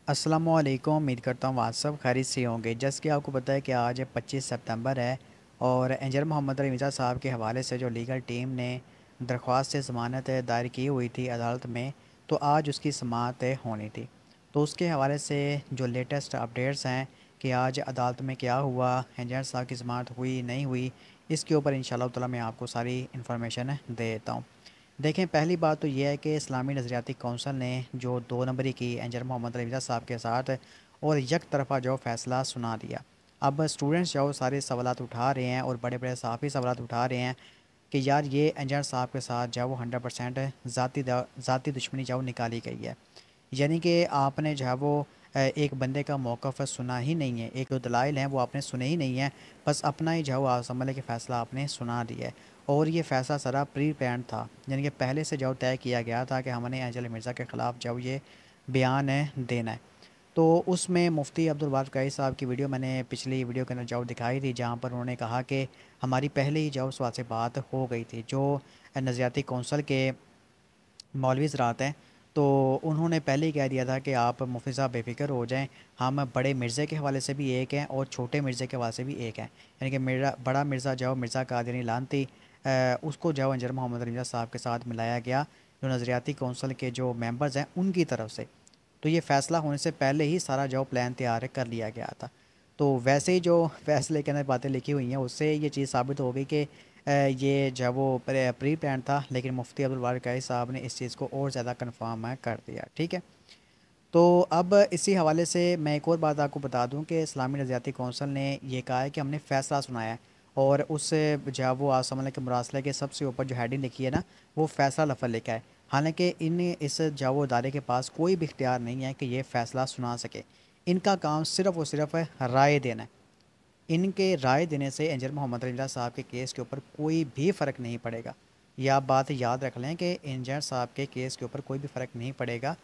अस्सलामुअलैकुम। उम्मीद करता हूँ आप सब खैरियत से होंगे। जैसे कि आपको पता है कि आज 25 सितंबर है और इंजर मोहम्मद अली मिर्ज़ा साहब के हवाले से जो लीगल टीम ने दरख्वास्त ज़मानत दायर की हुई थी अदालत में, तो आज उसकी समाअत होनी थी। तो उसके हवाले से जो लेटेस्ट अपडेट्स हैं कि आज अदालत में क्या हुआ, इंजर साहब की ज़मानत हुई नहीं हुई, इसके ऊपर इंशाअल्लाह ताला मैं आपको सारी इन्फॉर्मेशन दे देता हूँ। देखें, पहली बात तो यह है कि इस्लामी नज़रियाती कौंसल ने जो 2 नंबरी की इंजर मोहम्मद अली मिर्ज़ा साहब के साथ और एक तरफ़ा जो फ़ैसला सुना दिया। अब स्टूडेंट्स जो सारे सवालात उठा रहे हैं और बड़े बड़े सहाफ़ी सवालात उठा रहे हैं कि यार ये इंजर साहब के साथ जो वो 100% ज़ाती दुश्मनी जो निकाली गई है। यानी कि आपने जो है वो एक बंदे का मौक़िफ़ सुना ही नहीं है, एक जो दलाइल हैं वो आपने सुने ही नहीं हैं, बस अपना ही जो आप समझ लें कि फ़ैसला आपने सुना दिया है। और ये फ़ैसला सारा प्री प्लान्ड था, यानी कि पहले से जो तय किया गया था कि हमने अंजल मिर्ज़ा के ख़िलाफ़ जो ये बयान है देना है। तो उसमें मुफ्ती अब्दुल वारिस काई साहब की वीडियो मैंने पिछली वीडियो के अंदर जो दिखाई थी, जहाँ पर उन्होंने कहा कि हमारी पहले ही जो उस बात से बात हो गई थी। जो नज़रियाती कौंसल के मौलवी हज़रात हैं, तो उन्होंने पहले ही कह दिया था कि आप मुफ्ती साहब बेफ़िक्र हो जाएं, हम बड़े मिर्ज़े के हवाले से भी एक हैं और छोटे मिर्ज़े के हवाले से भी एक हैं। यानी कि मेरा बड़ा मिर्ज़ा जो मिर्ज़ा कादियानी लानती, उसको जो अंजर मोहम्मद अली मिर्ज़ा साहब के साथ मिलाया गया, जो नज़रियाती कौंसल के जो मेंबर्स हैं उनकी तरफ से। तो ये फ़ैसला होने से पहले ही सारा जो प्लान तैयार कर लिया गया था। तो वैसे ही जो फ़ैसले के अंदर बातें लिखी हुई हैं उससे ये चीज़ साबित हो गई कि ये जो वो प्री प्लान था, लेकिन मुफ्ती अब्दुल वारिस काई साहब ने इस चीज़ को और ज़्यादा कन्फर्म कर दिया। ठीक है। तो अब इसी हवाले से मैं एक और बात आपको बता दूं कि इस्लामी नज़रियाती कौंसल ने ये कहा है कि हमने फ़ैसला सुनाया है और उस जो वो आप समझ लें कि मुरासले के सबसे ऊपर जो हेडिंग लिखी है ना, वो फ़ैसला लफ्ज़ लिखा है। हालांकि इन इस जो अदारे के पास कोई भी इख्तियार नहीं है कि ये फ़ैसला सुना सके। इनका काम सिर्फ़ और सिर्फ राय देना है। इनके राय देने से इंजर मोहम्मद रज़ा साहब के केस के ऊपर कोई भी फ़र्क नहीं पड़ेगा। ये आप बात याद रख लें कि इंजर साहब के केस के ऊपर कोई भी फ़र्क नहीं पड़ेगा।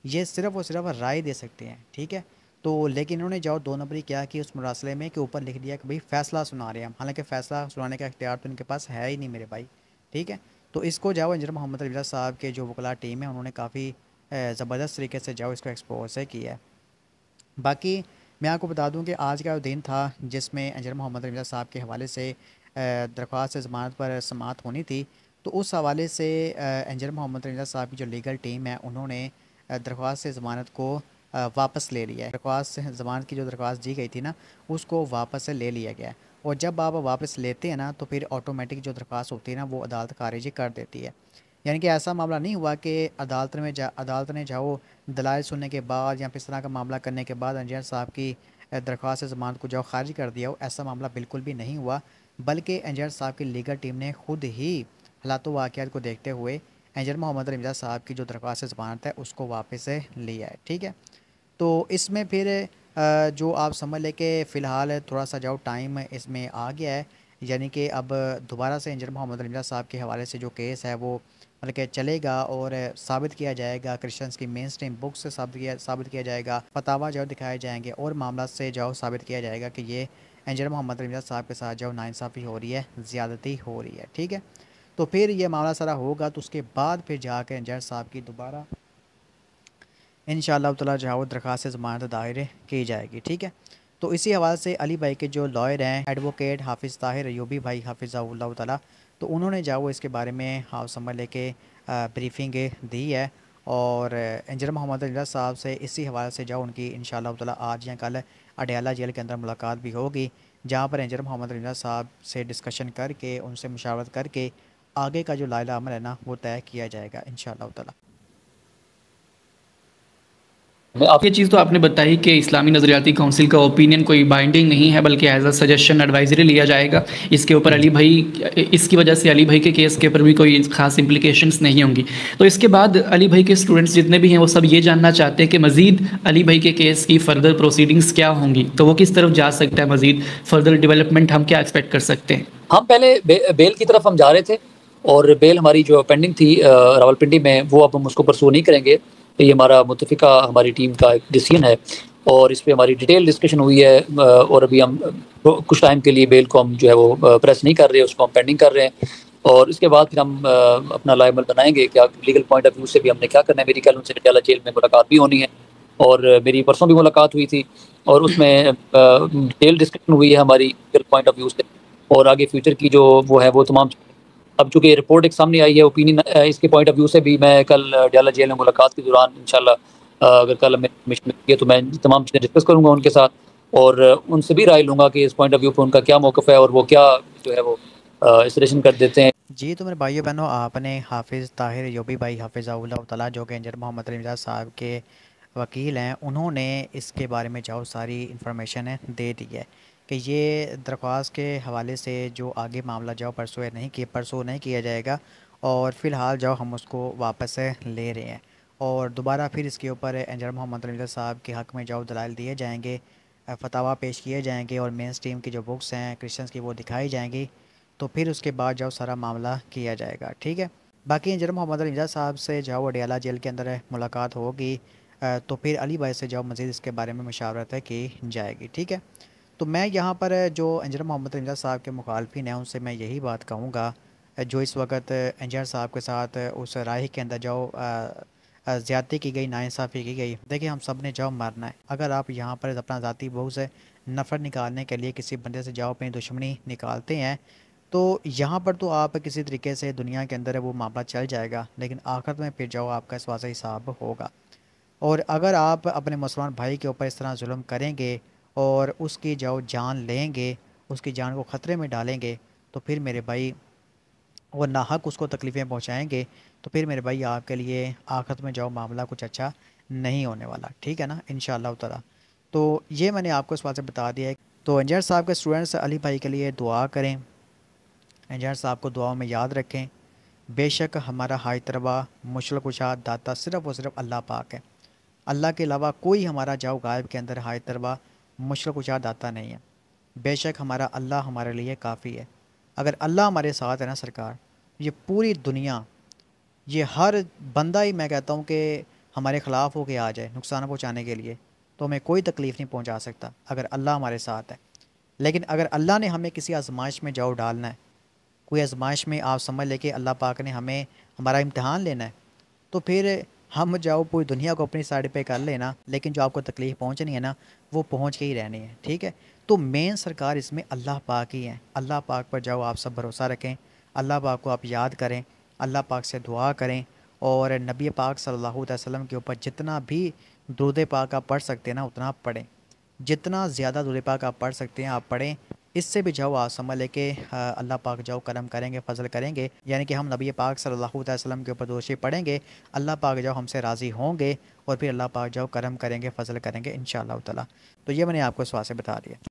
ये सिर्फ़ और सिर्फ राय दे सकते हैं। ठीक है। तो लेकिन इन्होंने जो 2 नंबरी क्या कि उस मुरासले में के ऊपर लिख दिया कि भाई फ़ैसला सुना रहे हैं हम, हालांकि फ़ैसला सुनाने का इख्तियार तो इनके पास है ही नहीं मेरे भाई। ठीक है। तो इसको जो इंजर मोहम्मद रज़ा साहब के जो वकला टीम है उन्होंने काफ़ी ज़बरदस्त तरीके से जो इसको एक्सपोज किया है। बाकी मैं आपको बता दूं कि आज का जो दिन था जिसमें अंजर मोहम्मद रज़ा साहब के हवाले से दरख्वास्त ज़मानत पर समाअत होनी थी, तो उस हवाले से अंजर मोहम्मद रज़ा साहब की जो लीगल टीम है उन्होंने दरख्वास्त ज़मानत को वापस ले लिया है। दरख्वास्त ज़मानत की जो दरख्वास्त दी गई थी ना, उसको वापस ले लिया गया है। और जब आप वापस लेते हैं ना, तो फिर ऑटोमेटिक जो दरख्वास्त होती है ना वो अदालत खारिज कर देती है। यानी कि ऐसा मामला नहीं हुआ कि अदालत ने जाओ दलाइल सुनने के बाद या फिर इस तरह का मामला करने के बाद इंजीनियर साहब की दरख्वास्त ज़मानत को जो खारिज कर दिया हो, ऐसा मामला बिल्कुल भी नहीं हुआ। बल्कि इंजीनियर साहब की लीगल टीम ने खुद ही हालात वाक़यात को देखते हुए इंजीनियर मोहम्मद रज़ा साहब की जो दरख्वास्त ज़मानत है उसको वापस से लिया है। ठीक है। तो इसमें फिर जो आप समझ लें कि फ़िलहाल थोड़ा सा जो टाइम इसमें आ गया है, यानी कि अब दोबारा से इंजीनियर मोहम्मद रज़ा साहब के हवाले से जो केस है वो मतलब कि चलेगा और साबित किया जाएगा, क्रिश्चियंस की मेन स्ट्रीम बुक से साबित किया जाएगा, फतावा जो दिखाए जाएंगे और मामला से जो साबित किया जाएगा कि ये इंजीनियर मोहम्मद रज़ा साहब के साथ जो नाइंसाफ़ी हो रही है, ज़्यादती हो रही है। ठीक है। तो फिर ये मामला सारा होगा तो उसके बाद फिर जाकर इंजीनियर साहब की दोबारा इंशाअल्लाह ताला जो है वो दरख्वास्त ज़मानत दायर की जाएगी। ठीक है। तो इसी हवाले से अली भाई के जो लॉयर हैं एडवोकेट हाफिज़ ताहिर अयूबी भाई हाफिज़हुल्लाह ताला, तो उन्होंने जो वो इसके बारे में हाँ समझ लेके ब्रीफिंग दी है। और इंजीनियर मोहम्मद रज़ा साहब से इसी हवाले से जो उनकी इंशाअल्लाह ताला आज या कल अडयाला जेल के अंदर मुलाकात भी होगी, जहाँ पर इंजीनियर मोहम्मद रज़ा साहब से डिस्कशन करके उनसे मुशावरत करके आगे का जो लाइला अमल है ना वो तय किया जाएगा इंशाअल्लाह ताला। ये चीज़ तो आपने बताई कि इस्लामी नज़रियाती काउंसिल का ओपिनियन कोई बाइंडिंग नहीं है, बल्कि एज अ सजेशन एडवाइजरी लिया जाएगा। इसके ऊपर अली भाई, इसकी वजह से अली भाई के केस के ऊपर भी कोई ख़ास इम्प्लिकेशंस नहीं होंगी। तो इसके बाद अली भाई के स्टूडेंट्स जितने भी हैं वो सब ये जानना चाहते हैं कि मज़ीद अली भाई के केस की फ़र्दर प्रोसीडिंग्स क्या होंगी, तो वो किस तरफ जा सकता है, मज़ीद फ़र्दर डेवलपमेंट हम क्या एक्सपेक्ट कर सकते हैं। हम पहले बेल की तरफ हम जा रहे थे और बेल हमारी जो पेंडिंग थी रावलपिंडी में, वो अब हम उसको परसू नहीं करेंगे। ये हमारा मुतफ़िका हमारी टीम का एक डिसीजन है और इस पे हमारी डिटेल डिस्कशन हुई है और अभी हम कुछ टाइम के लिए बेल को हम जो है वो प्रेस नहीं कर रहे, उसको हम पेंडिंग कर रहे हैं। और इसके बाद फिर हम अपना लाइबल बनाएंगे क्या लीगल पॉइंट ऑफ व्यू से भी हमने क्या करना है। मेरी ख्याल उनसे पटियाला जेल में मुलाकात भी होनी है और मेरी परसों भी मुलाकात हुई थी और उसमें डिटेल डिस्कशन हुई है हमारी पॉइंट ऑफ व्यू से, और आगे फ्यूचर की जो वो है वो तमाम। अब चूंकि रिपोर्ट एक सामने आई है, ओपिनियन इसके पॉइंट ऑफ व्यू से भी मैं कल डयाला जेल में मुलाकात के दौरान इंशाल्लाह अगर कल हमें परमिशन मिलती है तो मैं तमाम चीज़ें डिस्कस करूंगा उनके साथ, और उनसे भी राय लूंगा कि इस पॉइंट ऑफ व्यू पर उनका क्या मौक़िफ़ है और वो क्या जो है वो सजेशन कर देते हैं। जी, तो मेरे भाइयों बहनों, आपने हाफिज़ ताहिर यूबी भाई हाफिज़हुल्लाह तआला जो कि इंजीनियर मोहम्मद अली मिजाज साहब के वकील हैं, उन्होंने इसके बारे में जो सारी इन्फॉर्मेशन है दे दी है कि ये दरख्वास्त के हवाले से जो आगे मामला जो परसों नहीं किया जाएगा, और फ़िलहाल जो हम उसको वापस ले रहे हैं, और दोबारा फिर इसके ऊपर इंजीनियर मोहम्मद अली मिजाज साहब के हक़ में जो दलाइल दिए जाएंगे, फतवा पेश किए जाएंगे, और मेन स्ट्रीम की जो बुक्स हैं क्रिश्चियंस की वो दिखाई जाएंगी, तो फिर उसके बाद जो सारा मामला किया जाएगा। ठीक है। बाकी इंजीनियर मोहम्मद अली मिजाज साहब से जो वो डयाला जेल के अंदर मुलाकात होगी, तो फिर अली भाई से जो मज़ीद इसके बारे में मुशावरत की जाएगी। ठीक है। तो मैं यहाँ पर जो इंजीनियर मोहम्मद अली मिजाज साहब के मुखालफिन हैं उनसे मैं यही बात कहूँगा, जो इस वक्त इंजीनियर साहब के साथ उस राह के अंदर जो ज़्यादती की गई, नाइंसाफ़ी की गई, देखिए हम सब ने जाओ मरना है। अगर आप यहाँ पर अपना ज़ाती बहू से नफ़रत निकालने के लिए किसी बंदे से जाओ अपनी दुश्मनी निकालते हैं, तो यहाँ पर तो आप किसी तरीके से दुनिया के अंदर है वो मामला चल जाएगा, लेकिन आखिरत में फिर जाओ आपका इस वाज़ा हिसाब होगा। और अगर आप अपने मुसलमान भाई के ऊपर इस तरह जुल्म करेंगे और उसकी जो जान लेंगे, उसकी जान को ख़तरे में डालेंगे, तो फिर मेरे भाई वो नाहक उसको तकलीफ़ें पहुँचाएँगे, तो फिर मेरे भाई आपके लिए आखिरत में जो मामला कुछ अच्छा नहीं होने वाला। ठीक है ना, इंशाअल्लाह ताला। तो ये मैंने आपको इस बात से बता दिया है। तो इंजीनियर साहब के स्टूडेंट्स अली भाई के लिए दुआ करें, इंजीनियर साहब को दुआओं में याद रखें। बेशक हमारा हाय तरबा मुश्किल कुशा दाता सिर्फ़ और सिर्फ अल्लाह पाक है। अल्लाह के अलावा कोई हमारा जाओ गायब के अंदर हाय तरबा मुश्किल कुशा दाता नहीं है। बेशक हमारा अल्लाह हमारे लिए काफ़ी है। अगर अल्लाह हमारे साथ है ना सरकार, ये पूरी दुनिया, ये हर बंदा ही मैं कहता हूँ कि हमारे ख़िलाफ़ हो के आ जाए नुकसान पहुँचाने के लिए, तो हमें कोई तकलीफ़ नहीं पहुँचा सकता अगर अल्लाह हमारे साथ है। लेकिन अगर अल्लाह ने हमें किसी आजमाइश में जाओ डालना है, कोई आजमाइश में आप समझ लें कि अल्लाह पाक ने हमें हमारा इम्तिहान लेना है, तो फिर हम जाओ पूरी दुनिया को अपनी साइड पे कर लेना, लेकिन जो आपको तकलीफ़ पहुंचनी है ना वो पहुंच के ही रहनी है। ठीक है। तो मेन सरकार इसमें अल्लाह पाक ही है। अल्लाह पाक पर जाओ आप सब भरोसा रखें, अल्लाह पाक को आप याद करें, अल्लाह पाक से दुआ करें, और नबी पाक सल्लल्लाहु अलैहि वसल्लम के ऊपर जितना भी दुरूद पाक आप पढ़ सकते हैं ना उतना आप पढ़ें, जितना ज़्यादा दुरूद पाक आप पढ़ सकते हैं आप पढ़ें। इससे भी जाओ आप समझ लेके अल्लाह पाक जाओ करम करेंगे, फ़ज़ल करेंगे, यानी कि हम नबी पाक सल्लल्लाहु अलैहि वसल्लम के ऊपर दोषी पढ़ेंगे, अल्लाह पाक जाओ हमसे राज़ी होंगे, और फिर अल्लाह पाक जाओ करम करेंगे, फ़ज़ल करेंगे इंशाअल्लाह ताला। तो ये मैंने आपको इस बात से बता दिया।